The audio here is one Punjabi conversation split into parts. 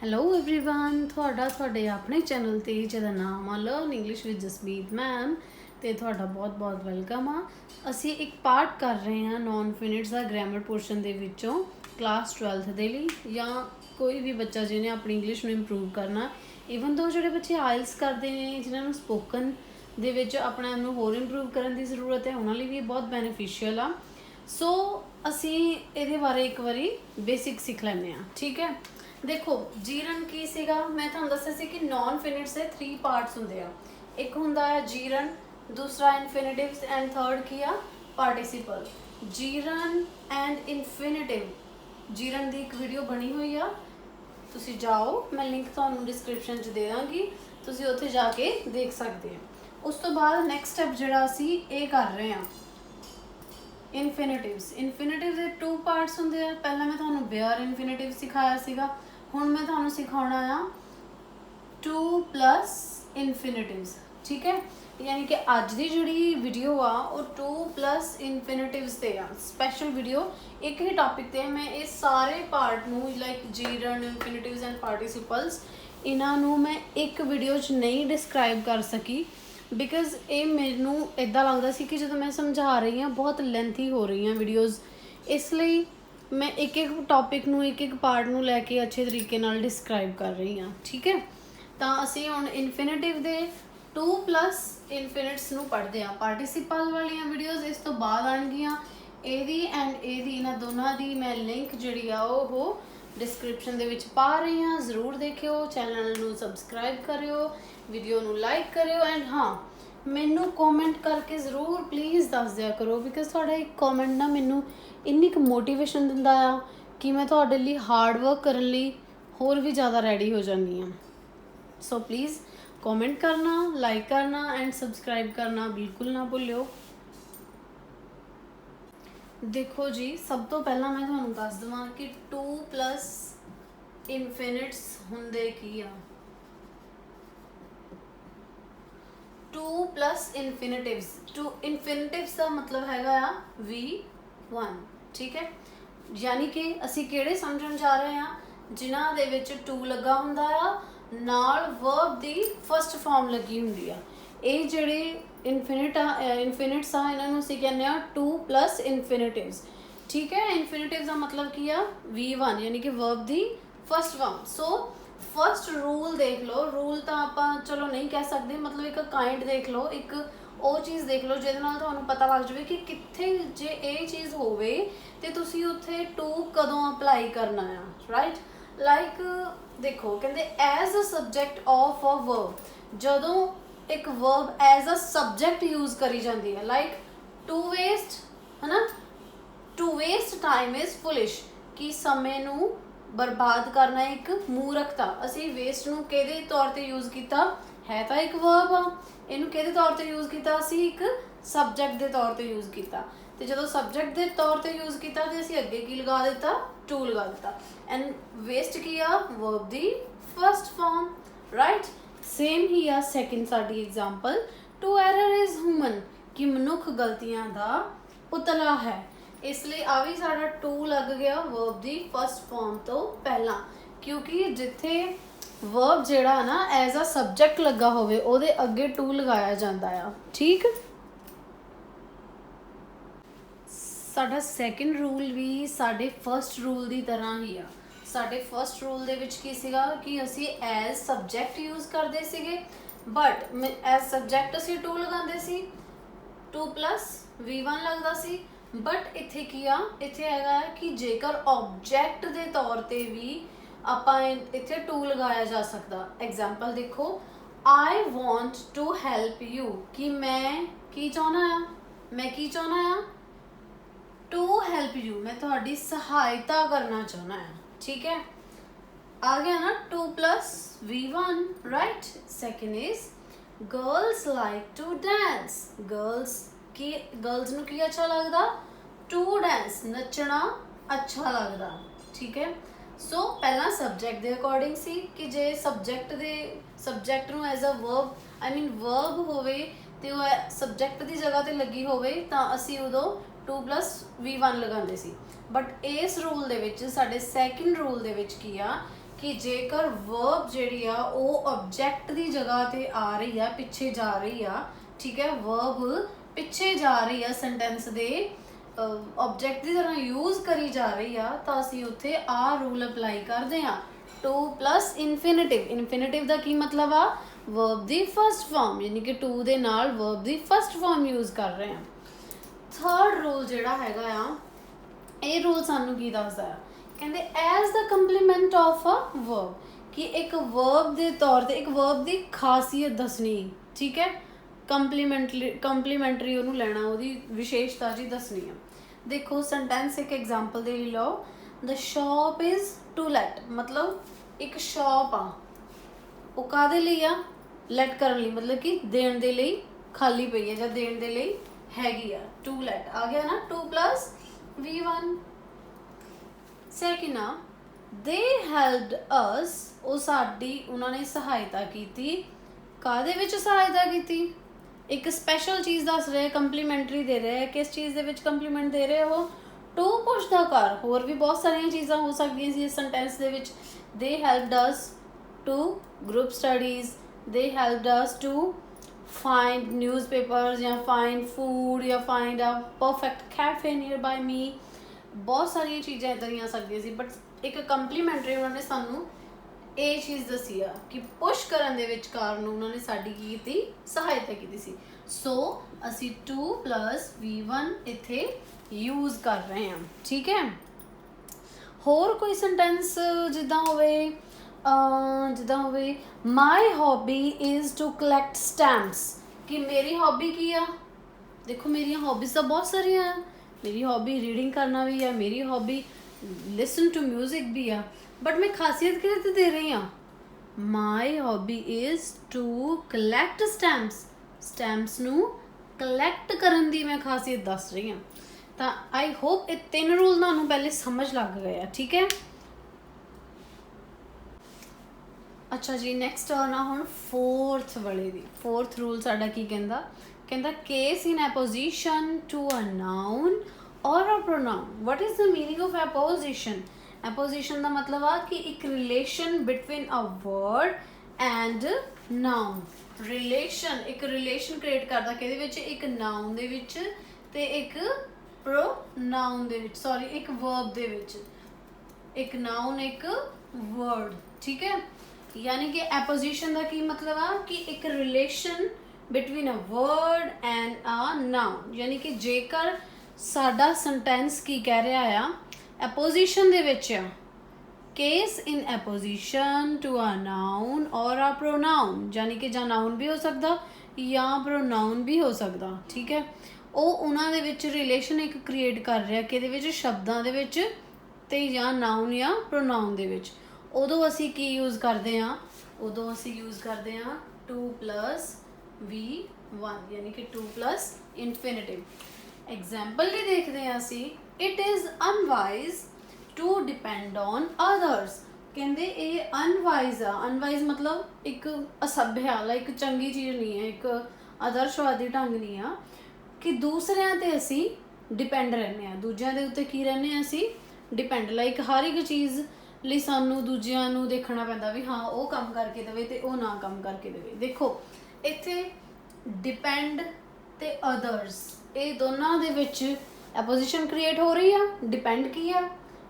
ਹੈਲੋ एवरीवन ਤੁਹਾਡੇ ਆਪਣੇ ਚੈਨਲ ਤੇ ਜਿਹਦਾ ਨਾਮ ਆ learn English with Jasmeet ma'am ਤੇ ਤੁਹਾਡਾ ਬਹੁਤ-ਬਹੁਤ ਵੈਲਕਮ ਆ। ਅਸੀਂ ਇੱਕ ਪਾਰਟ ਕਰ ਰਹੇ ਹਾਂ ਨੌਨ ਫਿਨਿਟਸ ਦਾ ਗ੍ਰਾਮਰ ਪੋਰਸ਼ਨ ਦੇ ਵਿੱਚੋਂ ਕਲਾਸ 12th ਦੇ ਲਈ ਜਾਂ ਕੋਈ ਵੀ ਬੱਚਾ ਜਿਹਨੇ ਆਪਣੀ ਇੰਗਲਿਸ਼ ਨੂੰ ਇੰਪਰੂਵ ਕਰਨਾ। ਈਵਨ ਦੋ ਜਿਹੜੇ ਬੱਚੇ ਆਇਲਸ ਕਰਦੇ ਨੇ ਜਿਨ੍ਹਾਂ ਨੂੰ ਸਪੋਕਨ ਦੇ ਵਿੱਚ ਆਪਣੇ ਆਪ ਨੂੰ ਹੋਰ ਇੰਪਰੂਵ ਕਰਨ ਦੀ ਜ਼ਰੂਰਤ ਹੈ ਉਹਨਾਂ ਲਈ ਵੀ ਬਹੁਤ ਬੈਨੀਫਿਸ਼ੀਅਲ ਆ। ਸੋ ਅਸੀਂ ਇਹਦੇ ਬਾਰੇ ਇੱਕ ਵਾਰੀ ਬੇਸਿਕ ਸਿੱਖ ਲੈਂਦੇ ਹਾਂ, ਠੀਕ ਹੈ। देखो जीरन की सीगा मैं तुहानू दस्सिया सी कि नॉन फिनिट्स दे 3 पार्ट्स हुंदे आ। एक हुंदा है जीरन, दूसरा इनफिनिटिव्स एंड थर्ड की आ participle. Jiran and infinitive Jiran दी एक वीडियो बनी हुई आ, तुसी जाओ मैं लिंक तुहानू डिस्क्रिप्शन च दे दांगी, तुसी उत्थे जाके देख सकते हो। उस तो बाद नैक्सट स्टैप जिहड़ा असी ये कर रहे हैं इनफिनिटिव दे 2 पार्ट्स हुंदे आ। पहला मैं तुहानू बेयर इनफिनिटिव सिखाया सीगा, हुण मैं तुहानू सिखाउणा आ 2 प्लस इनफिनिटिव्स, ठीक है। यानी कि अज दी जिहड़ी वीडियो आ वो 2 प्लस इनफिनिटिव्स ते आ, स्पैशल वीडियो एक ही टॉपिक ते मैं इस सारे पार्ट नू लाइक जीरन इनफिनिटिव्स एंड पार्टिसिपल्स इन्हां नू मैं एक वीडियो च नहीं डिस्क्राइब कर सकी बिकॉज ये मैनू इदा लगता सी कि जो मैं समझा रही हाँ बहुत लेंथी हो रही हैं वीडियोज़, इसलिए मैं एक एक टॉपिक नू एक एक पार्ट नू लैके अच्छे तरीके नाल डिस्क्राइब कर रही हाँ, ठीक है। तो असी हुण इनफिनिटिव दे 2 प्लस इनफिनिट्स नू पढ़ते हैं। पार्टिसिपल वाली वीडियोज़ इस तो बाद आउणगियां, एदी एंड एदी इन्हां दोनों दी मैं लिंक जिहड़ी आ ओह डिस्क्रिप्शन दे विच पा रही हाँ, ज़रूर देखियो, चैनल नू सबसक्राइब करियो, वीडियो नू लाइक करियो एंड हाँ मैनू कॉमेंट करके ज़रूर प्लीज़ दस दिया करो बिकॉज तुहाडा एक कॉमेंट ना मैनू इन्नी क मोटिवेशन दिंदा आ कि मैं तुहाडे लई हार्ड वर्क करन लई होर भी ज़्यादा रेडी हो जानी हाँ। सो प्लीज़ कॉमेंट करना, लाइक करना एंड सबसक्राइब करना बिल्कुल ना भुल्लियो। देखो जी सब तो पहला मैं तुहानू दस देवां कि 2 प्लस इनफिनिट्स हुंदे की आ। 2 प्लस इनफिनिटिव्स, 2 इनफिनिटिव्स का मतलब हैगा आ V1, ठीक है। यानी कि असी किहड़े समझण जा रहे हैं जिन्हां दे विच 2 लगा हुंदा आ नाल वर्ब दी फर्स्ट फॉर्म लगी हुंदी आ। ये जिहड़े इनफिनिट्स आ इन्हां नूं असीं कहने आ 2 प्लस इनफिनिटिव्स, ठीक है। इनफिनिटिव्स का मतलब की आ V1 यानी कि वर्ब दी first form. So first rule देख लो, रूल तो आप चलो नहीं कह सकते, मतलब एक काइंड देख लो, एक वो चीज़ देख लो जिहदे नाल तुहानूं पता लग जाए कि कित्थे जे ये चीज़ होवे ते तुसीं उत्थे 2 कदों अप्लाई करना है, राइट। लाइक देखो कहते as a subject of a verb, जदों एक verb as a subject use करी जाती है, लाइक टू वेस्ट है ना, to waste time is foolish कि समय नूं बर्बाद करना एक मूर्खता। असी वेस्ट नूं किहदे तौर ते यूज़ किया है, तो एक वर्ब आ, इनू किहदे तौर ते यूज़ किया असी एक सबजैक्ट के तौर ते यूज़ किया, तो जो सबजैक्ट के तौर ते यूज़ किया तो असी अगे की लगा दिता 2 लगा दिता एंड वेस्ट किया वर्ब दी फर्स्ट फॉर्म, राइट। सेम ही आ सैकेंड साडी example, to err is human कि मनुख गलतियां दा पुतला है, इसलिए आ भी साडा 2 लग गया वर्ब दी फर्स्ट फॉर्म तो पहला, क्योंकि जिथे वर्ब जिहड़ा ना एज अ सबजैक्ट लगा होवे ओहदे अगे 2 लगाया जाता है, ठीक। साडा सैकेंड रूल भी साडे फर्स्ट रूल की तरह ही आ। साडे फर्स्ट रूल दे विच की सीगा कि असी एज सबजैक्ट यूज़ करते सीगे, बट एज सबजैक्ट असी 2 लगाते सी, 2 प्लस V1 लगता सी, बट इत्थे की आ इत्थे हैगा कि जेकर ऑब्जैक्ट के तौर पर भी आपां इत्थे 2 लगाया जा सकता। एग्जाम्पल देखो, I want to help you कि मैं की चाहना आ, मैं की चाहना आ टू हैल्प यू, मैं तुहाडी सहायता करना चाहना है, ठीक है। आ गया ना 2 plus V1, right. Second is girls like to dance, girls नूं की अच्छा लगता टू डांस, नचना अच्छा लगता, ठीक है। सो पहला सबजैक्ट के अकॉर्डिंग सी कि जे सबजैक्ट नूं as a verb I mean verb होवे ते ओह सबजैक्ट की जगह ते लगी होवे तां असी उदों 2 प्लस V1 लगाते सी, बट इस रूल दे विच साडे सैकेंड रूल दे विच की आ कि जेकर वर्ब जिहड़ी आ ਉਹ ऑब्जेक्ट ਦੀ ਜਗ੍ਹਾ ਤੇ ਆ ਰਹੀ ਆ, ਪਿੱਛੇ ਜਾ ਰਹੀ ਆ, ठीक है, वर्ब ਪਿੱਛੇ ਜਾ ਰਹੀ ਆ ਸੈਂਟੈਂਸ ਦੇ ऑब्जेक्ट ਦੀ ਤਰ੍ਹਾਂ यूज करी जा रही आ, ਤਾਂ ਅਸੀਂ ਉੱਥੇ ਆ ਰੂਲ ਅਪਲਾਈ ਕਰਦੇ ਆ। टू प्लस ਇਨਫਿਨਿਟਿਵ, ਇਨਫਿਨਿਟਿਵ ਦਾ ਕੀ ਮਤਲਬ ਆ, वर्ब ਦੀ फर्स्ट फॉर्म, यानी कि टू ਦੇ ਨਾਲ वर्ब ਦੀ फर्स्ट फॉर्म यूज कर रहे हैं। थर्ड रूल ਜਿਹੜਾ ਹੈਗਾ आ, ਇਹ रूल ਸਾਨੂੰ ਕੀ ਦੱਸਦਾ ਆ, ਕਹਿੰਦੇ as the complement of a verb, कि एक वर्ब ਦੇ ਤੌਰ ਤੇ ਇੱਕ वर्ब ਦੀ ਖਾਸੀਅਤ ਦੱਸਣੀ, ਠੀਕ ਹੈ, ਕੰਪਲੀਮੈਂਟਰੀ ਉਹਨੂੰ ਲੈਣਾ, ਉਹਦੀ ਵਿਸ਼ੇਸ਼ਤਾ ਜੀ ਦੱਸਣੀ ਆ। ਦੇਖੋ ਸੈਂਟੈਂਸ ਇੱਕ ਐਗਜ਼ਾਮਪਲ ਦੇ ਲਈ ਲਓ, ਦ ਸ਼ॉप ਇਜ਼ ਟੂ ਲੈਟ, ਮਤਲਬ ਇੱਕ ਸ਼ॉप ਆ, ਉਹ ਕਾਹਦੇ ਲਈ ਆ, ਲੈਟ ਕਰਨ ਲਈ, ਮਤਲਬ ਕਿ ਦੇਣ ਦੇ ਲਈ ਖਾਲੀ ਪਈ ਹੈ ਜਾਂ ਦੇਣ ਦੇ ਲਈ ਹੈਗੀ ਆ, ਟੂ ਲੈਟ ਆ ਗਿਆ ਨਾ, 2 + V1। ਸੈਕਿੰਡ ਆ, ਦੇ ਹੈਲਪਡ ਅਸ, ਉਹ ਸਾਡੀ ਉਹਨਾਂ ਨੇ ਸਹਾਇਤਾ ਕੀਤੀ, ਕਾਹਦੇ ਵਿੱਚ ਸਹਾਇਤਾ ਕੀਤੀ, ਇੱਕ ਸਪੈਸ਼ਲ ਚੀਜ਼ ਦੱਸ ਰਹੇ, ਕੰਪਲੀਮੈਂਟਰੀ ਦੇ ਰਹੇ, ਕਿਸ ਚੀਜ਼ ਦੇ ਵਿੱਚ ਕੰਪਲੀਮੈਂਟ ਦੇ ਰਹੇ ਹੋ, ਟੂ ਪੁੱਛਦਾ ਕਰ, ਹੋਰ ਵੀ ਬਹੁਤ ਸਾਰੀਆਂ ਚੀਜ਼ਾਂ ਹੋ ਸਕਦੀਆਂ ਸੀ ਇਸ ਸੈਂਟੈਂਸ ਦੇ ਵਿੱਚ। They helped us to group studies, they helped us to find newspapers ਜਾਂ find food ਜਾਂ find a perfect cafe nearby me, ਬਹੁਤ ਸਾਰੀਆਂ ਚੀਜ਼ਾਂ ਇੱਦਾਂ ਦੀਆਂ ਆ ਸਕਦੀਆਂ ਸੀ, ਬਟ ਇੱਕ ਕੰਪਲੀਮੈਂਟਰੀ ਉਹਨਾਂ ਨੇ ਸਾਨੂੰ ਇਹ ਚੀਜ਼ ਦੱਸੀ ਆ ਕਿ ਪੁਸ਼ ਕਰਨ ਦੇ ਵਿੱਚ ਕਾਰਨ ਉਹਨਾਂ ਨੇ ਸਾਡੀ ਕੀ ਕੀਤੀ, ਸਹਾਇਤਾ ਕੀਤੀ ਸੀ। ਸੋ ਅਸੀਂ 2 + V1 ਇੱਥੇ ਯੂਜ਼ ਕਰ ਰਹੇ ਹਾਂ, ਠੀਕ ਹੈ। ਹੋਰ ਕੋਈ ਸੈਂਟੈਂਸ ਜਿੱਦਾਂ ਹੋਵੇ my hobby is to collect stamps, ਕਿ ਮੇਰੀ ਹੌਬੀ ਕੀ ਆ, ਦੇਖੋ ਮੇਰੀਆਂ ਹੌਬੀਜ਼ ਤਾਂ ਬਹੁਤ ਸਾਰੀਆਂ ਆ, ਮੇਰੀ ਹੌਬੀ ਰੀਡਿੰਗ ਕਰਨਾ ਵੀ ਆ, ਮੇਰੀ ਹੌਬੀ ਲਿਸਨ ਟੂ ਮਿਊਜ਼ਿਕ ਵੀ ਆ, ਬਟ ਮੈਂ ਖਾਸੀਅਤ ਕਿਹਦੇ ਤੇ ਦੇ ਰਹੀ ਹਾਂ, my hobby is to collect stamps, stamps ਨੂੰ ਕਲੈਕਟ ਕਰਨ ਦੀ ਮੈਂ ਖਾਸੀਅਤ ਦੱਸ ਰਹੀ ਹਾਂ। ਤਾਂ ਆਈ ਹੋਪ ਇਹ 3 ਰੂਲ ਤੁਹਾਨੂੰ ਪਹਿਲੇ ਸਮਝ ਲੱਗ ਗਏ ਆ, ਠੀਕ ਹੈ। ਅੱਛਾ ਜੀ, ਨੈਕਸਟ ਆਉਣਾ ਹੁਣ 4th ਵਾਲੇ ਦੀ। 4th ਰੂਲ ਸਾਡਾ ਕੀ ਕਹਿੰਦਾ, ਕਹਿੰਦਾ case in ਐਪੋਜੀਸ਼ਨ to a noun or a pronoun. What is the meaning of apposition? Apposition ਦਾ ਮਤਲਬ ਆ ਕਿ ਇੱਕ relation between a word and noun, relation, ਇੱਕ ਰਿਲੇਸ਼ਨ ਕ੍ਰੀਏਟ ਕਰਦਾ ਕਿਹਦੇ ਵਿੱਚ, ਇੱਕ ਨਾउन ਦੇ ਵਿੱਚ ਤੇ ਇੱਕ ਪ੍ਰੋਨਾउन ਦੇ ਵਿੱਚ, ਸੌਰੀ ਇੱਕ ਵਰਬ ਦੇ ਵਿੱਚ, ਇੱਕ ਨਾउन ਇੱਕ ਵਰਡ, ਠੀਕ ਹੈ। यानी कि एपोजिशन का की मतलब आ कि एक relation between a word and a noun, यानी कि जेकर साडा सेंटेंस की कह रहा आ एपोजिशन दे विच आ, case in apposition to a noun or a pronoun, यानी कि ਜਾਂ नाउन भी हो सकता या प्रोनाउन भी हो सकता, ठीक है। ਉਹ ਉਹਨਾਂ ਦੇ ਵਿੱਚ ਰਿਲੇਸ਼ਨ ਇੱਕ ਕ੍ਰੀਏਟ ਕਰ ਰਿਹਾ ਕਿਹਦੇ ਵਿੱਚ, ਸ਼ਬਦਾਂ ਦੇ ਵਿੱਚ ਤੇ ਜਾਂ ਨਾउन ਜਾਂ ਪ੍ਰੋਨਾउन ਦੇ ਵਿੱਚ। ਉਦੋਂ ਅਸੀਂ ਕੀ ਯੂਜ਼ ਕਰਦੇ ਹਾਂ, ਉਦੋਂ ਅਸੀਂ ਯੂਜ਼ ਕਰਦੇ ਹਾਂ 2 + V1, ਯਾਨੀ ਕਿ 2 + ਇਨਫਿਨਿਟਿਵ। ਐਗਜ਼ਾਮਪਲ ਵੀ ਦੇਖਦੇ ਹਾਂ ਅਸੀਂ, it is unwise to depend on others. ਕਹਿੰਦੇ ਇਹ ਅਨਵਾਈਜ਼ ਆ, ਅਨਵਾਈਜ਼ ਮਤਲਬ ਇੱਕ ਅਸਭਿਆ, ਲਾਈਕ ਚੰਗੀ ਚੀਜ਼ ਨਹੀਂ ਹੈ, ਇੱਕ ਆਦਰਸ਼ਵਾਦੀ ਢੰਗ ਨਹੀਂ ਆ ਕਿ ਦੂਸਰਿਆਂ ਤੇ ਅਸੀਂ ਡਿਪੈਂਡ ਰਹਿੰਦੇ ਹਾਂ, ਦੂਜਿਆਂ ਦੇ ਉੱਤੇ ਕੀ ਰਹਿੰਦੇ ਹਾਂ ਅਸੀਂ, ਡਿਪੈਂਡ। ਲਾਈਕ ਹਰ ਇੱਕ ਚੀਜ਼ ਲਈ ਸਾਨੂੰ ਦੂਜਿਆਂ ਨੂੰ ਦੇਖਣਾ ਪੈਂਦਾ ਵੀ ਹਾਂ ਉਹ ਕੰਮ ਕਰਕੇ ਦੇਵੇ ਤੇ ਉਹ ਨਾ ਕੰਮ ਕਰਕੇ ਦੇਵੇ। ਦੇਖੋ ਇੱਥੇ ਡਿਪੈਂਡ ਤੇ ਅਦਰਸ, ਇਹ ਦੋਨਾਂ ਦੇ ਵਿੱਚ ਐਪੋਜੀਸ਼ਨ ਕ੍ਰੀਏਟ ਹੋ ਰਹੀ ਆ। ਡਿਪੈਂਡ ਕੀ ਆ,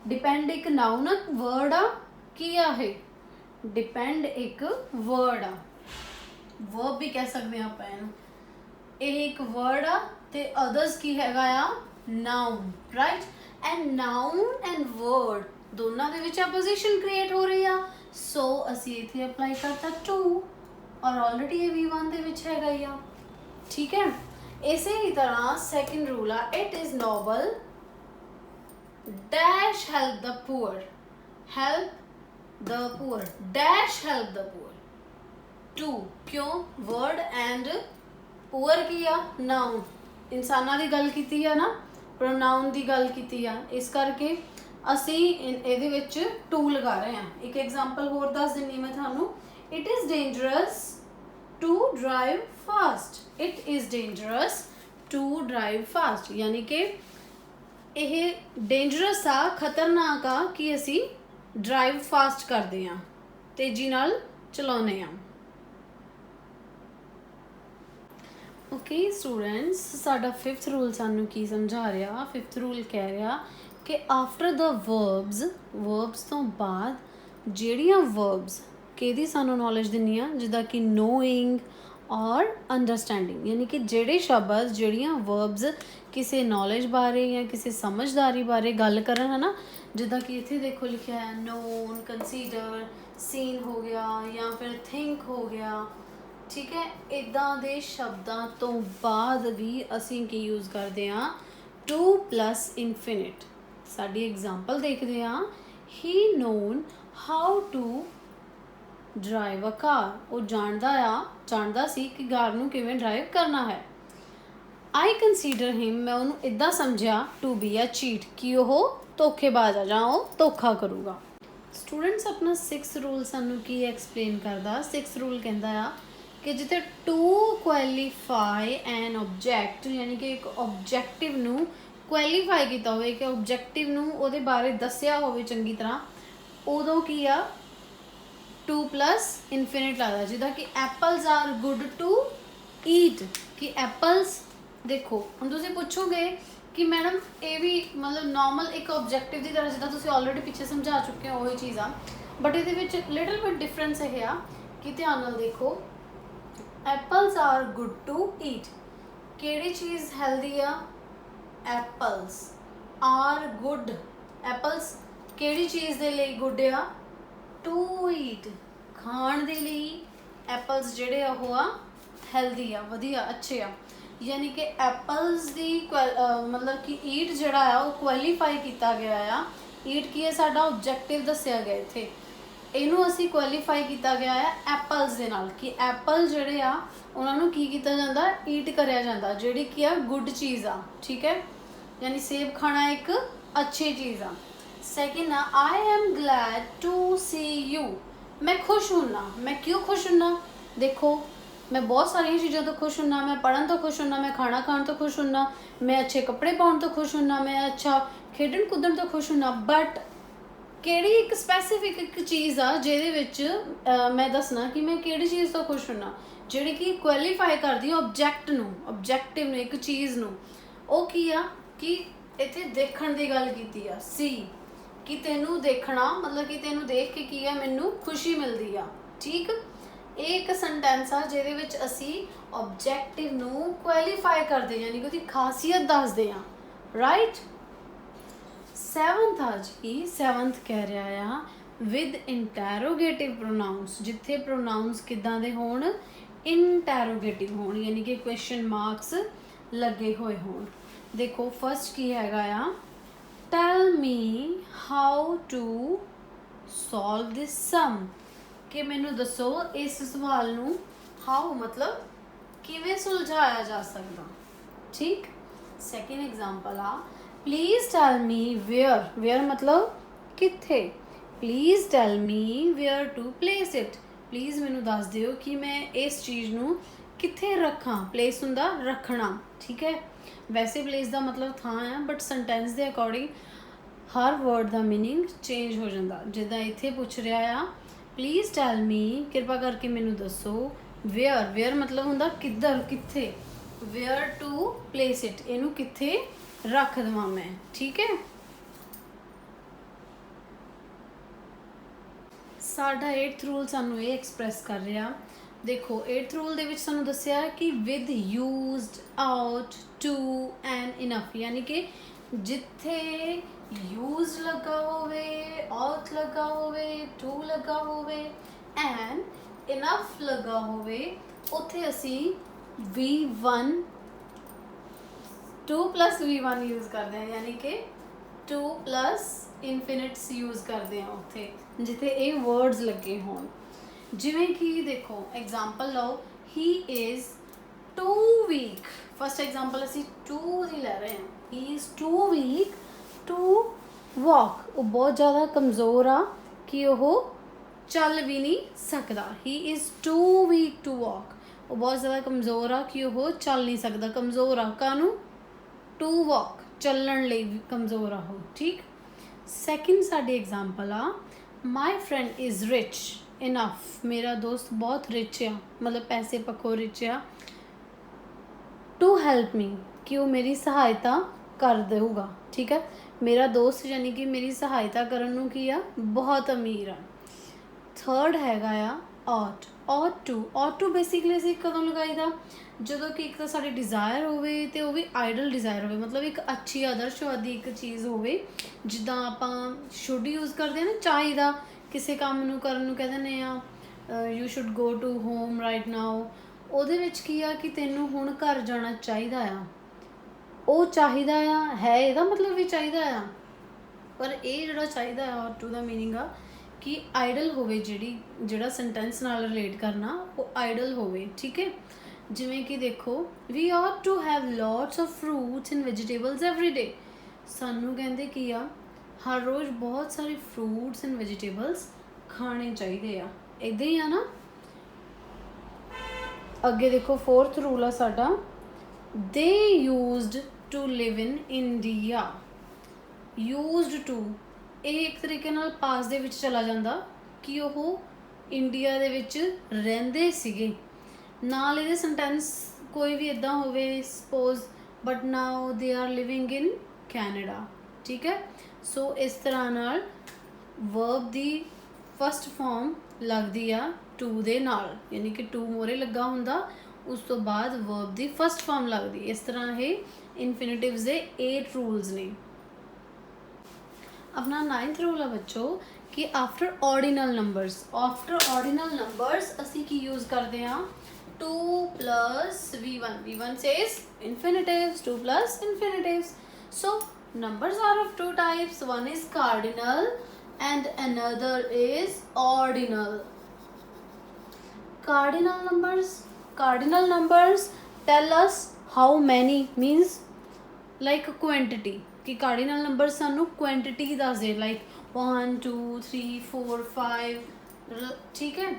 ਡਿਪੈਂਡ ਇੱਕ ਨਾउन ਆ, ਵਰਡ ਆ, ਕੀ ਆ ਇਹ, ਡਿਪੈਂਡ ਇੱਕ ਵਰਡ ਆ, ਵਰਬ ਵੀ ਕਹਿ ਸਕਦੇ ਹਾਂ ਆਪਾਂ ਇਹਨੂੰ, ਇਹ ਇੱਕ ਵਰਡ ਆ ਤੇ ਅਦਰਸ ਕੀ ਹੈਗਾ ਆ, ਨਾउन, ਰਾਈਟ। ਐਂਡ ਨਾउन ਐਂਡ ਵਰਡ ਦੋਨਾਂ ਦੇ ਵਿੱਚ ਐਪੋਜੀਸ਼ਨ ਕ੍ਰੀਏਟ ਹੋ ਰਹੀ ਆ, ਸੋ ਅਸੀਂ ਇੱਥੇ ਅਪਲਾਈ ਕਰਤਾ 2 ਔਰ ਆਲਰੇਡੀ ਇਹ V1 ਦੇ ਵਿੱਚ ਹੈਗਾ ਹੀ ਆ, ਠੀਕ ਹੈ। ਇਸੇ ਹੀ ਤਰ੍ਹਾਂ ਸੈਕਿੰਡ ਰੂਲ ਆ, it is noble dash help the poor, help the poor dash help the poor, 2 ਕਿਉਂ, ਵਰਡ ਐਂਡ ਪੂਅਰ ਕੀ ਆ, ਨਾउन, ਇਨਸਾਨਾਂ ਦੀ ਗੱਲ ਕੀਤੀ ਆ ਨਾ, ਪ੍ਰੋਨਾउन ਦੀ ਗੱਲ ਕੀਤੀ ਆ, ਇਸ ਕਰਕੇ ਅਸੀਂ ਇਹਦੇ ਵਿੱਚ 2 ਲਗਾ ਰਹੇ ਹਾਂ। ਇੱਕ ਐਗਜ਼ਾਮਪਲ ਹੋਰ ਦੱਸ ਦਿੰਦੀ ਮੈਂ ਤੁਹਾਨੂੰ, it is dangerous to drive fast, it is dangerous to drive fast, ਯਾਨੀ ਕਿ ਇਹ ਡੇਂਜਰਸ ਆ, ਖਤਰਨਾਕ ਆ ਕਿ ਅਸੀਂ ਡਰਾਈਵ ਫਾਸਟ ਕਰਦੇ ਹਾਂ, ਤੇਜ਼ੀ ਨਾਲ ਚਲਾਉਂਦੇ ਹਾਂ। ਓਕੇ ਸਟੂਡੈਂਟਸ, ਸਾਡਾ 5th ਰੂਲ ਸਾਨੂੰ ਕੀ ਸਮਝਾ ਰਿਹਾ? 5th ਰੂਲ ਕਹਿ ਰਿਹਾ ਕਿ ਆਫਟਰ ਦ ਵਰਬਸ ਤੋਂ ਬਾਅਦ ਜਿਹੜੀਆਂ ਵਰਬਸ ਕਿਹਦੀ ਸਾਨੂੰ ਨੌਲੇਜ ਦਿੰਦੀ ਆ, ਜਿੱਦਾਂ ਕਿ ਨੋਇੰਗ ਔਰ ਅੰਡਰਸਟੈਂਡਿੰਗ, ਯਾਨੀ ਕਿ ਜਿਹੜੇ ਸ਼ਬਦ, ਜਿਹੜੀਆਂ ਵਰਬਸ ਕਿਸੇ ਨੌਲੇਜ ਬਾਰੇ ਜਾਂ ਕਿਸੇ ਸਮਝਦਾਰੀ ਬਾਰੇ ਗੱਲ ਕਰਨ, ਹੈ ਨਾ, ਜਿੱਦਾਂ ਕਿ ਇੱਥੇ ਦੇਖੋ ਲਿਖਿਆ ਹੈ ਨੋਨ, ਕੰਸੀਡਰ, ਸੀਨ ਹੋ ਗਿਆ ਜਾਂ ਫਿਰ ਥਿੰਕ ਹੋ ਗਿਆ, ਠੀਕ ਹੈ। ਇੱਦਾਂ ਦੇ ਸ਼ਬਦਾਂ ਤੋਂ ਬਾਅਦ ਵੀ ਅਸੀਂ ਕੀ ਯੂਜ਼ ਕਰਦੇ ਹਾਂ? Two plus infinite. ਸਾਡੀ ਐਗਜ਼ਾਮਪਲ ਦੇਖਦੇ ਹਾਂ, ਹੀ ਨੋਨ ਹਾਊ ਟੂ ਡਰਾਈਵ ਅ ਕਾਰ। ਉਹ ਜਾਣਦਾ ਸੀ ਕਿ ਕਾਰ ਨੂੰ ਕਿਵੇਂ ਡਰਾਈਵ ਕਰਨਾ ਹੈ। ਆਈ ਕੰਸੀਡਰ ਹਿਮ, ਮੈਂ ਉਹਨੂੰ ਇੱਦਾਂ ਸਮਝਿਆ, ਟੂ ਬੀ ਅ ਚੀਟ, ਕਿ ਉਹ ਧੋਖੇਬਾਜ਼ ਆ ਜਾਂ ਉਹ ਧੋਖਾ ਕਰੂਗਾ। ਸਟੂਡੈਂਟਸ, ਆਪਣਾ 6th ਰੂਲ ਸਾਨੂੰ ਕੀ ਐਕਸਪਲੇਨ ਕਰਦਾ? 6th ਰੂਲ ਕਹਿੰਦਾ ਆ ਕਿ ਜਿੱਥੇ ਟੂ ਕੁਆਲੀਫਾਈ ਐਨ ਆਬਜੈਕਟ, ਯਾਨੀ ਕਿ ਇੱਕ ਆਬਜੈਕਟਿਵ ਨੂੰ ਕੁਆਲੀਫਾਈ ਕੀਤਾ ਹੋਵੇ, ਕਿ ਆਬਜੈਕਟਿਵ ਨੂੰ ਉਹਦੇ ਬਾਰੇ ਦੱਸਿਆ ਹੋਵੇ ਚੰਗੀ ਤਰ੍ਹਾਂ, ਉਦੋਂ ਕੀ ਆ? ਟੂ ਪਲੱਸ ਇਨਫਿਨਿਟ ਲੱਗਦਾ। ਜਿੱਦਾਂ ਕਿ apples are good to eat, ਕਿ ਐਪਲਸ, ਦੇਖੋ ਹੁਣ ਤੁਸੀਂ ਪੁੱਛੋਗੇ ਕਿ ਮੈਡਮ ਇਹ ਵੀ ਮਤਲਬ ਨੋਰਮਲ ਇੱਕ ਆਬਜੈਕਟਿਵ ਦੀ ਤਰ੍ਹਾਂ, ਜਿੱਦਾਂ ਤੁਸੀਂ ਆਲਰੇਡੀ ਪਿੱਛੇ ਸਮਝਾ ਚੁੱਕੇ ਹੋ ਉਹੀ ਚੀਜ਼ ਆ, ਬਟ ਇਹਦੇ ਵਿੱਚ ਲਿਟਲ ਬਿਟ ਡਿਫਰੈਂਸ ਇਹ ਆ ਕਿ ਧਿਆਨ ਨਾਲ ਦੇਖੋ, apples are good to eat, ਕਿਹੜੀ ਚੀਜ਼ ਹੈਲਦੀ ਆ? ਐਪਲਸ ਆਰ ਗੁੱਡ, ਐਪਲਸ ਕਿਹੜੀ ਚੀਜ਼ ਦੇ ਲਈ ਗੁੱਡ ਆ? ਟੂ ਈਟ, ਖਾਣ ਦੇ ਲਈ ਐਪਲਸ ਜਿਹੜੇ ਆ ਉਹ ਆ ਹੈਲਦੀ ਆ, ਵਧੀਆ, ਅੱਛੇ ਆ। ਯਾਨੀ ਕਿ ਐਪਲਸ ਦੀ ਮਤਲਬ ਕਿ ਈਟ ਜਿਹੜਾ ਆ ਉਹ ਕੁਆਲੀਫਾਈ ਕੀਤਾ ਗਿਆ ਆ। ਈਟ ਕੀ ਹੈ? ਸਾਡਾ ਆਬਜੈਕਟਿਵ ਦੱਸਿਆ ਗਿਆ ਇੱਥੇ, ਇਹਨੂੰ ਅਸੀਂ ਕੁਆਲੀਫਾਈ ਕੀਤਾ ਗਿਆ ਆ ਐਪਲਸ ਦੇ ਨਾਲ, ਕਿ ਐਪਲ ਜਿਹੜੇ ਆ ਉਹਨਾਂ ਨੂੰ ਕੀ ਕੀਤਾ ਜਾਂਦਾ? ਈਟ ਕਰਿਆ ਜਾਂਦਾ, ਜਿਹੜੀ ਕੀ ਆ? ਗੁੱਡ ਚੀਜ਼ ਆ, ਠੀਕ ਹੈ। ਯਾਨੀ ਸੇਬ ਖਾਣਾ ਇੱਕ ਅੱਛੀ ਚੀਜ਼ ਆ। ਸੈਕਿੰਡ ਆ, I am glad to see you, ਮੈਂ ਖੁਸ਼ ਹੁੰਨਾ। ਮੈਂ ਕਿਉਂ ਖੁਸ਼ ਹੁੰਨਾ? ਦੇਖੋ, ਮੈਂ ਬਹੁਤ ਸਾਰੀਆਂ ਚੀਜ਼ਾਂ ਤੋਂ ਖੁਸ਼ ਹੁੰਨਾ, ਮੈਂ ਪੜ੍ਹਨ ਤੋਂ ਖੁਸ਼ ਹੁੰਨਾ, ਮੈਂ ਖਾਣਾ ਖਾਣ ਤੋਂ ਖੁਸ਼ ਹੁੰਨਾ, ਮੈਂ ਅੱਛੇ ਕੱਪੜੇ ਪਾਉਣ ਤੋਂ ਖੁਸ਼ ਹੁੰਨਾ, ਮੈਂ ਅੱਛਾ ਖੇਡਣ ਕੁੱਦਣ ਤੋਂ ਖੁਸ਼ ਹੁੰਨਾ, ਬਟ ਕਿਹੜੀ ਇੱਕ ਸਪੈਸੀਫਿਕ ਇੱਕ ਚੀਜ਼ ਆ ਜਿਹਦੇ ਵਿੱਚ ਮੈਂ ਦੱਸਣਾ ਕਿ ਮੈਂ ਕਿਹੜੀ ਚੀਜ਼ ਤੋਂ ਖੁਸ਼ ਹੁੰਨਾ, ਜਿਹੜੀ ਕਿ ਕੁਆਲੀਫਾਈ ਕਰਦੀ ਆਬਜੈਕਟਿਵ ਨੂੰ, ਇੱਕ ਚੀਜ਼ ਨੂੰ। ਉਹ ਕੀ ਆ? ਕਿ ਇੱਥੇ ਦੇਖਣ ਦੀ ਗੱਲ ਕੀਤੀ ਆ, ਸੀ, ਕਿ ਤੈਨੂੰ ਦੇਖਣਾ, ਮਤਲਬ ਕਿ ਤੈਨੂੰ ਦੇਖ ਕੇ ਕੀ ਆ? ਮੈਨੂੰ ਖੁਸ਼ੀ ਮਿਲਦੀ ਆ, ਠੀਕ। ਇਹ ਇੱਕ ਸੈਂਟੈਂਸ ਆ ਜਿਹਦੇ ਵਿੱਚ ਅਸੀਂ ਆਬਜੈਕਟਿਵ ਨੂੰ ਕੁਆਲੀਫਾਈ ਕਰਦੇ, ਯਾਨੀ ਕਿ ਉਹਦੀ ਖਾਸੀਅਤ ਦੱਸਦੇ ਹਾਂ, ਰਾਈਟ। 7th ਆ ਜੀ, 7th ਕਹਿ ਰਿਹਾ ਆ ਵਿਦ ਇੰਟੈਰੋਗੇਟਿਵ ਪ੍ਰੋਨਾਊਨਸ, ਜਿੱਥੇ ਪ੍ਰੋਨਾਊਨਸ ਕਿੱਦਾਂ ਦੇ ਹੋਣ? ਇੰਟੈਰੋਗੇਟਿਵ ਹੋਣ, ਯਾਨੀ ਕਿ ਕੁਐਸਚਨ ਮਾਰਕਸ ਲੱਗੇ ਹੋਏ ਹੋਣ। ਦੇਖੋ ਫਸਟ ਕੀ ਹੈਗਾ ਆ? ਟੈਲ ਮੀ ਹਾਊ ਟੂ ਸੋਲਵ ਦਿਸ ਸਮ, ਕਿ ਮੈਨੂੰ ਦੱਸੋ ਇਸ ਸਵਾਲ ਨੂੰ, ਹਾਊ ਮਤਲਬ ਕਿਵੇਂ ਸੁਲਝਾਇਆ ਜਾ ਸਕਦਾ, ਠੀਕ। ਸੈਕਿੰਡ ਐਗਜ਼ਾਮਪਲ ਆ, please tell me where, where ਮਤਲਬ ਕਿੱਥੇ, please tell me where to place it, please ਮੈਨੂੰ ਦੱਸ ਦਿਓ ਕਿ ਮੈਂ ਇਸ ਚੀਜ਼ ਨੂੰ ਕਿੱਥੇ ਰੱਖਾਂ। ਪਲੇਸ ਹੁੰਦਾ ਰੱਖਣਾ, ਠੀਕ ਹੈ। ਵੈਸੇ ਪਲੇਸ ਦਾ ਮਤਲਬ ਥਾਂ ਆ, ਬਟ ਸੈਂਟੈਂਸ ਦੇ ਅਕੋਰਡਿੰਗ ਹਰ ਵਰਡ ਦਾ ਮੀਨਿੰਗ ਚੇਂਜ ਹੋ ਜਾਂਦਾ। ਜਿੱਦਾਂ ਇੱਥੇ ਪੁੱਛ ਰਿਹਾ ਆ, ਪਲੀਜ਼ ਟੈਲ ਮੀ, ਕਿਰਪਾ ਕਰਕੇ ਮੈਨੂੰ ਦੱਸੋ, ਵੇਅਰ, ਵੇਅਰ ਮਤਲਬ ਹੁੰਦਾ ਕਿੱਧਰ, ਕਿੱਥੇ, ਵੇਅਰ ਟੂ ਪਲੇਸ ਇਟ, ਇਹਨੂੰ ਕਿੱਥੇ ਰੱਖ ਦੇਵਾਂ ਮੈਂ, ਠੀਕ ਹੈ। ਸਾਡਾ 8th ਰੂਲ ਸਾਨੂੰ ਇਹ ਐਕਸਪ੍ਰੈਸ ਕਰ ਰਿਹਾ, ਦੇਖੋ 8th ਰੂਲ ਦੇ ਵਿੱਚ ਸਾਨੂੰ ਦੱਸਿਆ ਕਿ with, used, out, to and enough, ਯਾਨੀ ਕਿ ਜਿੱਥੇ ਯੂਜ਼ਡ ਲੱਗਾ ਹੋਵੇ, ਆਊਟ ਲੱਗਾ ਹੋਵੇ, ਟੂ ਲੱਗਾ ਹੋਵੇ ਐਂਡ ਇਨਫ ਲੱਗਾ ਹੋਵੇ, ਉੱਥੇ ਅਸੀਂ V1 2 + V1 ਯੂਜ਼ ਕਰਦੇ ਹਾਂ, ਯਾਨੀ ਕਿ 2 + ਇਨਫਿਨਿਟਸ ਯੂਜ਼ ਕਰਦੇ ਹਾਂ ਉੱਥੇ ਜਿੱਥੇ ਇਹ ਵਰਡਸ ਲੱਗੇ ਹੋਣ। ਜਿਵੇਂ ਕਿ ਦੇਖੋ ਐਗਜ਼ਾਮਪਲ ਲਓ, he is too weak, first example ਅਸੀਂ ਟੂ ਦੀ ਲੈ ਰਹੇ ਹਾਂ, he is too weak to walk, ਉਹ ਬਹੁਤ ਜ਼ਿਆਦਾ ਕਮਜ਼ੋਰ ਆ ਕਿ ਉਹ ਚੱਲ ਵੀ ਨਹੀਂ ਸਕਦਾ। He is too weak to walk, ਉਹ ਬਹੁਤ ਜ਼ਿਆਦਾ ਕਮਜ਼ੋਰ ਆ ਕਿ ਉਹ ਚੱਲ ਨਹੀਂ ਸਕਦਾ। ਕਮਜ਼ੋਰ ਆ ਕਾਹਨੂੰ? ਟੂ ਵਾਕ, ਚੱਲਣ ਲਈ ਕਮਜ਼ੋਰ ਆ ਉਹ, ਠੀਕ। ਸੈਕਿੰਡ ਸਾਡੀ ਐਗਜ਼ਾਮਪਲ ਆ, my friend is rich enough, मेरा दोस्त बहुत रिच आ, मतलब पैसे पक्खों रिच आ, टू हेल्प मी, कि वो मेरी सहायता कर देगा, ठीक है। मेरा दोस्त यानी कि मेरी सहायता करन नूं की आ, बहुत अमीर आ। थर्ड हैगा आ ought to बेसिकली ਅਸੀਂ ਕਦੋਂ ਲਗਾਈਦਾ, ਜਦੋਂ ਕਿ ਇੱਕ ਤਾਂ ਸਾਡੀ ਡਿਜ਼ਾਇਰ ਹੋਵੇ ਤੇ ਉਹ ਵੀ ਆਈਡਲ ਡਿਜ਼ਾਇਰ ਹੋਵੇ, ਮਤਲਬ ਇੱਕ ਅੱਛੀ ਆਦਰਸ਼ਵਾਦੀ ਇੱਕ ਚੀਜ਼ ਹੋਵੇ, ਜਿੱਦਾਂ ਆਪਾਂ ਸ਼ੁੱਡ ਯੂਜ਼ ਕਰਦੇ ਹਾਂ ਨਾ, ਚਾਹੀਦਾ ਕਿਸੇ ਕੰਮ ਨੂੰ ਕਰਨ ਨੂੰ ਕਹਿ ਦਿੰਦੇ ਆ you should go to home right now, ਉਹਦੇ ਵਿੱਚ ਕੀ ਆ ਕਿ ਤੈਨੂੰ ਹੁਣ ਘਰ ਜਾਣਾ ਚਾਹੀਦਾ ਆ, ਉਹ ਚਾਹੀਦਾ ਆ ਹੈ ਇਹਦਾ ਮਤਲਬ ਵੀ ਚਾਹੀਦਾ ਆ, ਪਰ ਇਹ ਜਿਹੜਾ ਚਾਹੀਦਾ ਆ ought to ਦਾ ਮੀਨਿੰਗ ਆ कि आइडल होवे, जिहड़ा सेंटेंस नाल रिलेट करना वो आइडल होवे, ठीक है। जिवें कि देखो we ought to have lots of fruits and vegetables every day, सानू कहंदे कि आ हर रोज़ बहुत सारे फ्रूट्स एंड वेजिटेबल्स खाने चाहिए आ, इदां ही आ ना। अगे देखो फोर्थ रूल आ साडा, they used to live in India, used to ਇਹ ਇੱਕ ਤਰੀਕੇ ਨਾਲ ਪਾਸ ਦੇ ਵਿੱਚ ਚਲਾ ਜਾਂਦਾ ਕਿ ਉਹ ਇੰਡੀਆ ਦੇ ਵਿੱਚ ਰਹਿੰਦੇ ਸੀਗੇ, ਨਾਲ ਇਹਦੇ ਸੈਂਟੈਂਸ ਕੋਈ ਵੀ ਇੱਦਾਂ ਹੋਵੇ suppose but now they are living in Canada, ਠੀਕ ਹੈ। ਸੋ ਇਸ ਤਰ੍ਹਾਂ ਨਾਲ ਵਰਬ ਦੀ ਫਸਟ ਫਾਰਮ ਲੱਗਦੀ ਆ ਟੂ ਦੇ ਨਾਲ, ਯਾਨੀ ਕਿ ਟੂ ਮੋਰੇ ਲੱਗਾ ਹੁੰਦਾ, ਉਸ ਤੋਂ ਬਾਅਦ ਵਰਬ ਦੀ ਫਸਟ ਫਾਰਮ ਲੱਗਦੀ। ਇਸ ਤਰ੍ਹਾਂ ਇਹ ਇਨਫਿਨਿਟਿਵਸ ਦੇ 8 रूल्स ਨੇ। अपना 9th रूल है बच्चों कि आफ्टर ऑर्डिनल नंबर्स असी की यूज़ करते हैं 2 plus v1, v1 says infinitives, 2 plus infinitives। So numbers are of two types, one is cardinal and another is ordinal। Cardinal numbers tell us how many, means like quantity, कि कार्डिनल नंबर सानू क्वांटिटी दसदे, लाइक 1 2 3 4 5, ठीक है।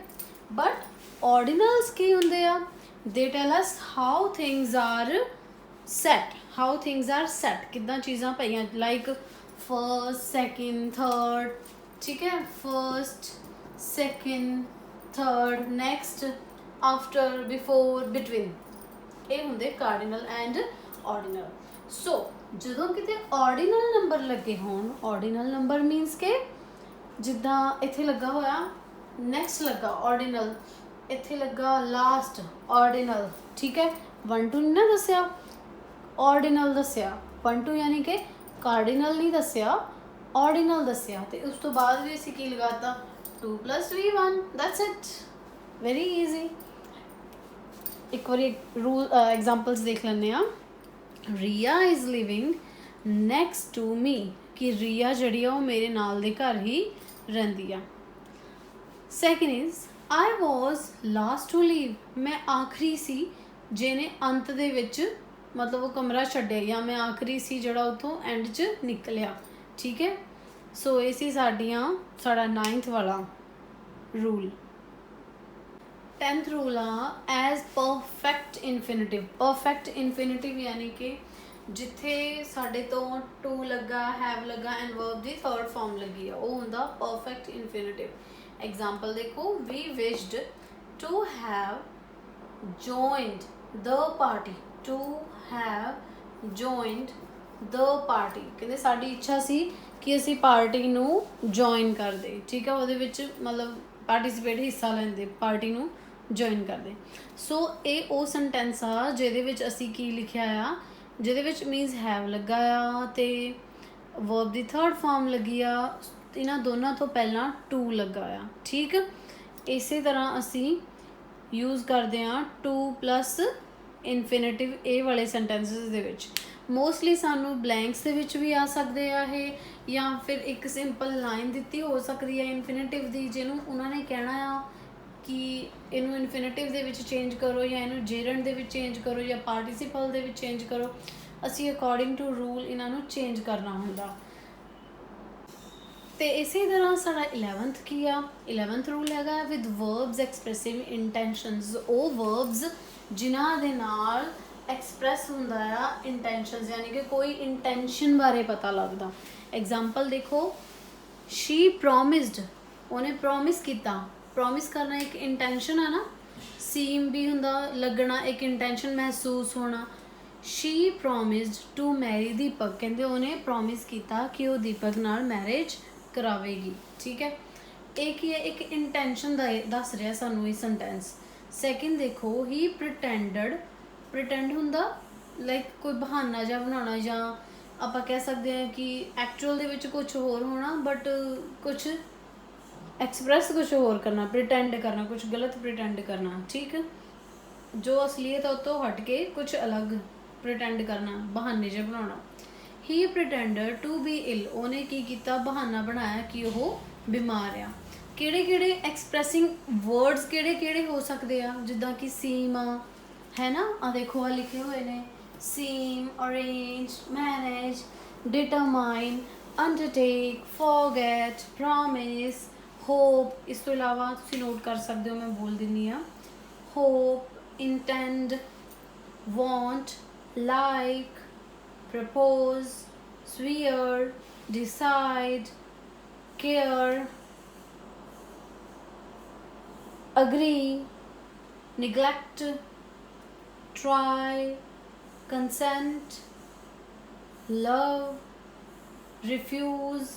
बट ऑर्डिनल्स की होंदे आ, they tell us how things are set, किदां चीज़ां पईयां, लाइक फर्स्ट सेकंड थर्ड, ठीक है, first second third, next, after, before, between, ये होंदे कार्डिनल एंड ऑर्डिनल। सो ਜਦੋਂ ਕਿਤੇ ऑर्डिनल नंबर ਲੱਗੇ ਹੋਣ, ऑर्डिनल नंबर मीनस ਕਿ ਜਿੱਦਾਂ ਇੱਥੇ ਲੱਗਾ ਹੋਇਆ ਨੈਕਸਟ ਲੱਗਾ ऑर्डिनल, ਇੱਥੇ ਲੱਗਾ ਲਾਸਟ ऑर्डिनल, ठीक है। 1 2 नहीं ना दसिया, ऑर्डिनल दसिया, 1 2 यानी कि कार्डिनल नहीं दसिया, ऑर्डिनल दसिया, तो उस तो बाद भी असीं की लगाता 2 plus v1, that's it, very easy. एक बार रूल एग्जाम्पल्स देख लैंदे आ। Riya is living next to me, कि रिया जड़ी आ मेरे नाल दे घर ही रहिंदी आ। Second is I was last to leave, मैं आखिरी सी जिहने अंत दे विच मतलब वो कमरा छड्डिया, या मैं आखिरी सी जिहड़ा उत्थों एंड च निकलिया, ठीक है। सो ये सी साडा 9th वाला रूल। 10th रूल आ एज परफेक्ट इनफिनिटिव यानी कि जिथे साडे तो टू लगा, हैव लगा एंड वर्ब दी थर्ड फॉर्म लगी है, वो हुंदा परफेक्ट इनफिनिटिव। एग्जाम्पल देखो, we wished to have joined the party, to have joined the party, कहते साडी इच्छा सी कि असी पार्टी नू जॉइन कर दे, ठीक है, वो मतलब पार्टिसिपेट हिस्सा लेंदे, पार्टी नू जॉइन कर दे। सो ये वो सेंटेंस आ जिहदे विच असी की लिखिया आ, जिहदे विच मीनस हैव लगा आ ते वर्ब दी थर्ड फॉर्म लगी आ, इन्हां दोनों तो पहला टू लगा आ, ठीक। इस तरह असी यूज़ करते हैं 2 plus इनफिनिटिव ए वाले सेंटेंसिस दे विच। मोस्टली सानू ब्लैंक्स दे विच भी आ सकते हैं, या फिर एक सिंपल लाइन दिती हो सकती है इनफिनिटिव दी, जिन्हों उन्होंने कहना आ कि इनू इनफिनिटिव दे विच चेंज करो, या इनू जेरंड दे विच चेंज करो, या पार्टिसिपल दे विच चेंज करो, असी अकॉर्डिंग टू रूल इन्हों चेंज करना हुंदा। तो इसी तरह साडा 11th की आ, 11th रूल हैगा विद वर्ब्स एक्सप्रैसिव इंटेंशनस, वो वर्ब्स जिन्हां दे नाल एक्सप्रैस हुंदा आ इंटेंशनस, यानी कि कोई इंटेंशन बारे पता लगदा। एग्जाम्पल देखो, शी प्रॉमिस्ड ਉਹਨੇ ਪ੍ਰੋਮਿਸ ਕੀਤਾ। ਪ੍ਰੋਮਿਸ ਕਰਨਾ ਇੱਕ ਇੰਟੈਂਸ਼ਨ ਹੈ ਨਾ, ਸੀਮ ਵੀ ਹੁੰਦਾ ਲੱਗਣਾ, ਇੱਕ ਇੰਟੈਂਸ਼ਨ ਮਹਿਸੂਸ ਹੋਣਾ। ਸ਼ੀ ਪ੍ਰੋਮਿਸਡ ਟੂ ਮੈਰੀ ਦੀਪਕ, ਕਹਿੰਦੇ ਉਹਨੇ ਪ੍ਰੋਮਿਸ ਕੀਤਾ ਕਿ ਉਹ ਦੀਪਕ ਨਾਲ ਮੈਰਿਜ ਕਰਾਵੇਗੀ। ਠੀਕ ਹੈ, ਇਹ ਕੀ ਹੈ, ਇੱਕ ਇੰਟੈਂਸ਼ਨ ਦਾ ਦੱਸ ਰਿਹਾ ਸਾਨੂੰ ਇਹ ਸੈਂਟੈਂਸ। ਸੈਕਿੰਡ ਦੇਖੋ, ਹੀ ਪ੍ਰਿਟੈਂਡਡ, ਪ੍ਰਿਟੈਂਡ ਹੁੰਦਾ ਲਾਈਕ ਕੋਈ ਬਹਾਨਾ ਜਿਹਾ ਬਣਾਉਣਾ, ਜਾਂ ਆਪਾਂ ਕਹਿ ਸਕਦੇ ਹਾਂ ਕਿ ਐਕਚੁਅਲ ਦੇ ਵਿੱਚ ਕੁਝ ਹੋਰ ਹੋਣਾ ਬਟ ਕੁਛ ਐਕਸਪ੍ਰੈਸ ਕੁਛ ਹੋਰ ਕਰਨਾ, ਪ੍ਰਿਟੈਂਡ ਕਰਨਾ, ਕੁਛ ਗਲਤ ਪ੍ਰਿਟੈਂਡ ਕਰਨਾ। ਠੀਕ, ਜੋ ਅਸਲੀਅਤ ਉਹ ਤੋਂ ਹਟ ਕੇ ਕੁਛ ਅਲੱਗ ਪ੍ਰਿਟੈਂਡ ਕਰਨਾ, ਬਹਾਨੇ ਜਿਹੇ ਬਣਾਉਣਾ। ਹੀ ਪ੍ਰਿਟੈਂਡਡ ਟੂ ਬੀ ਇਲ, ਉਹਨੇ ਕੀ ਕੀਤਾ, ਬਹਾਨਾ ਬਣਾਇਆ ਕਿ ਉਹ ਬਿਮਾਰ ਆ। ਕਿਹੜੇ ਕਿਹੜੇ ਐਕਸਪ੍ਰੈਸਿੰਗ ਵਰਡਸ ਕਿਹੜੇ ਕਿਹੜੇ ਹੋ ਸਕਦੇ ਆ, ਜਿੱਦਾਂ ਕਿ ਸੀਮ ਆ, ਹੈ ਨਾ, ਆ ਦੇਖੋ ਆ ਲਿਖੇ ਹੋਏ ਨੇ, seem, arrange, manage, determine, undertake, forget, promise, hope. ਇਸ ਤੋਂ ਇਲਾਵਾ ਤੁਸੀਂ ਨੋਟ ਕਰ ਸਕਦੇ ਹੋ, ਮੈਂ ਬੋਲ ਦਿੰਦੀ ਹਾਂ, hop, ਇੰਟੈਂਡ, want, like, propose, swear, decide, care, agree, neglect, try, consent, love, refuse,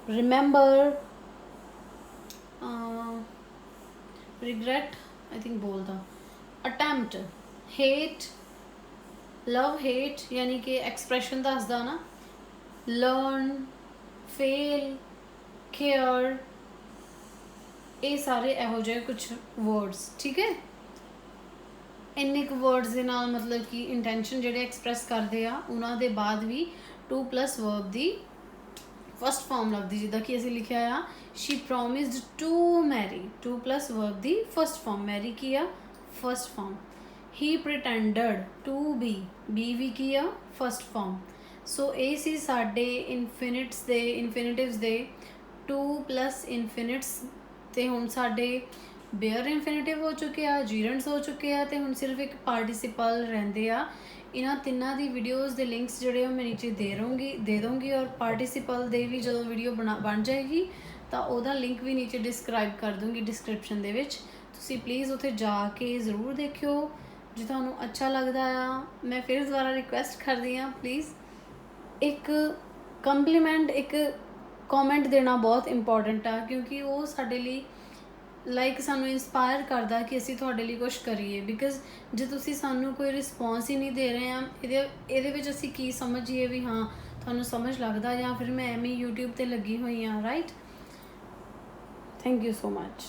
remember, regret, I think बोलता, attempt, hate, love hate यानी कि expression ਦੱਸਦਾ ना, learn, fail, care, ਇਹ ਸਾਰੇ ਇਹੋ ਜਿਹੇ ਕੁਛ words। ਠੀਕ ਹੈ, ਇੰਨੇ ਕੁ words ਦੇ ਨਾਲ ਮਤਲਬ ਕਿ ਇੰਟੈਂਸ਼ਨ ਜਿਹੜੇ ਐਕਸਪ੍ਰੈਸ ਕਰਦੇ ਆ, ਉਹਨਾਂ ਦੇ ਬਾਅਦ ਵੀ 2+ verb ਦੀ ਫਸਟ ਫਾਰਮ ਲੱਗਦੀ, ਜਿੱਦਾਂ ਕਿ ਅਸੀਂ ਲਿਖਿਆ ਆ, she promised to marry, 2+ verb ਦੀ ਫਸਟ ਫਾਰਮ, ਮੈਰੀ ਕੀ ਆ, first form. He pretended to be, be ਵੀ ਕੀ ਆ, ਫਸਟ ਫਾਰਮ। ਸੋ ਇਹ ਸੀ ਸਾਡੇ ਇਨਫਿਨਿਟਿਵਸ ਦੇ 2+ ਇਨਫਿਨਿਟਸ। ਤੇ ਹੁਣ ਸਾਡੇ ਬੇਅਰ ਇਨਫਿਨਿਟਿਵ ਹੋ ਚੁੱਕੇ ਆ, ਜੀਰੰਡਸ ਹੋ ਚੁੱਕੇ ਆ, ਤੇ ਹੁਣ ਸਿਰਫ ਇੱਕ ਪਾਰਟੀਸਿਪਲ ਰਹਿੰਦੇ ਆ। ਇਹਨਾਂ ਤਿੰਨਾਂ ਦੀ ਵੀਡੀਓਜ਼ ਦੇ ਲਿੰਕਸ ਜਿਹੜੇ ਉਹ ਮੈਂ ਨੀਚੇ ਦੇ ਦਊਂਗੀ, ਔਰ ਪਾਰਟੀਸਿਪਲ ਦੇ ਵੀ ਜਦੋਂ ਵੀਡੀਓ ਬਣ ਜਾਏਗੀ ਤਾਂ ਉਹਦਾ ਲਿੰਕ ਵੀ ਨੀਚੇ ਡਿਸਕ੍ਰਾਈਬ ਕਰ ਦੂੰਗੀ ਡਿਸਕ੍ਰਿਪਸ਼ਨ ਦੇ ਵਿੱਚ। ਤੁਸੀਂ ਪਲੀਜ਼ ਉੱਥੇ ਜਾ ਕੇ ਜ਼ਰੂਰ ਦੇਖਿਓ, ਜੇ ਤੁਹਾਨੂੰ ਅੱਛਾ ਲੱਗਦਾ ਆ। ਮੈਂ ਫਿਰ ਦੁਬਾਰਾ ਰਿਕੁਐਸਟ ਕਰਦੀ ਹਾਂ, ਪਲੀਜ਼ ਇੱਕ ਕੰਪਲੀਮੈਂਟ, ਇੱਕ ਕਮੈਂਟ ਦੇਣਾ ਬਹੁਤ ਇੰਪੋਰਟੈਂਟ ਆ, ਕਿਉਂਕਿ ਉਹ ਸਾਡੇ ਲਈ ਲਾਈਕ ਸਾਨੂੰ ਇੰਸਪਾਇਰ ਕਰਦਾ ਕਿ ਅਸੀਂ ਤੁਹਾਡੇ ਲਈ ਕੁਛ ਕਰੀਏ। ਬਿਕੋਜ਼ ਜੇ ਤੁਸੀਂ ਸਾਨੂੰ ਕੋਈ ਰਿਸਪੌਂਸ ਹੀ ਨਹੀਂ ਦੇ ਰਹੇ ਆ, ਇਹਦੇ ਵਿੱਚ ਅਸੀਂ ਕੀ ਸਮਝੀਏ ਵੀ ਹਾਂ ਤੁਹਾਨੂੰ ਸਮਝ ਲੱਗਦਾ, ਜਾਂ ਫਿਰ ਮੈਂ ਐਵੇਂ YouTube 'ਤੇ ਲੱਗੀ ਹੋਈ ਹਾਂ, right. Thank you so much.